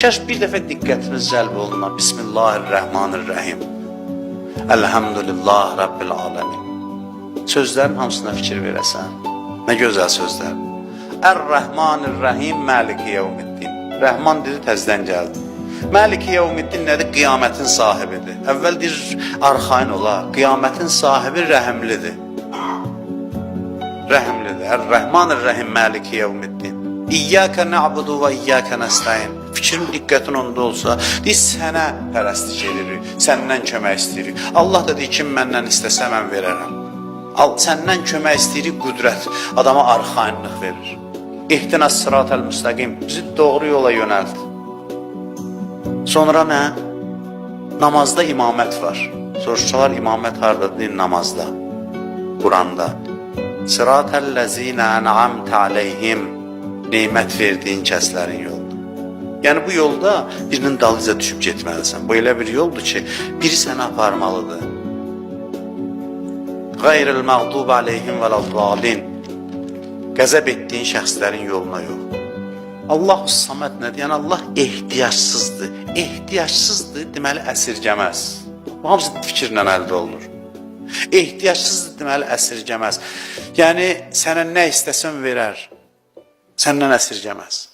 Kaş bir dəfə diqqətiniz cəlb oluna. Bismillahirrahmanirrahim. Elhamdülillah Rabbil aləmin. Sözlərin hamısına fikir verəsən. Nə gözəl sözlər. Ər-Rəhmanir-Rəhim, Maliki Yevmiddin. Rəhman dedi, təzdən gəldi. Maliki Yevmiddin nədir? Qiyamətin sahibidir. Əvvəl deyir, arxain ola. Qiyamətin sahibi rəhimlidir. Rəhimlidir. Ər-Rəhmanir-Rəhim, Maliki Yevmiddin. İyyəkə nə'budu və iyyəkə nəstəyin. Fikrin, diqqətin onda olsa, deyir, sənə pərəstlik edirik, səndən kömək istəyirik. Allah da deyir, kim məndən istəsə mən verərəm. Səndən kömək istəyirik, qüdrət, adama arxainlıq verir. İhdinəs sıratəl müstəqim, bizi doğru yola yönəlt. Sonra nə? Namazda imamət var. Soruşsalar, imamət haradadır? Namazda, Quranda. Sıratəl-ləzinə ən'amtə aleyhim, neymət verdiyin kəslərin yolu. Yəni bu yolda birinin dalıca düşüb getməlisən. Bu elə bir yoldur ki, biri səni aparmalıdır. Qayril məğdub aleyhim vələl-zalin. Qəzəb etdiyin şəxslərin yoluna yox. Allahu Saməd nədir? Yəni Allah ehtiyacsızdır. Ehtiyacsızdır, deməli əsirgəməz. Bu hamısı fikirlə əldə olunur. Ehtiyacsızdır, deməli əsirgəməz. Yəni sənə nə istəsən verər, səndən əsirgəməz.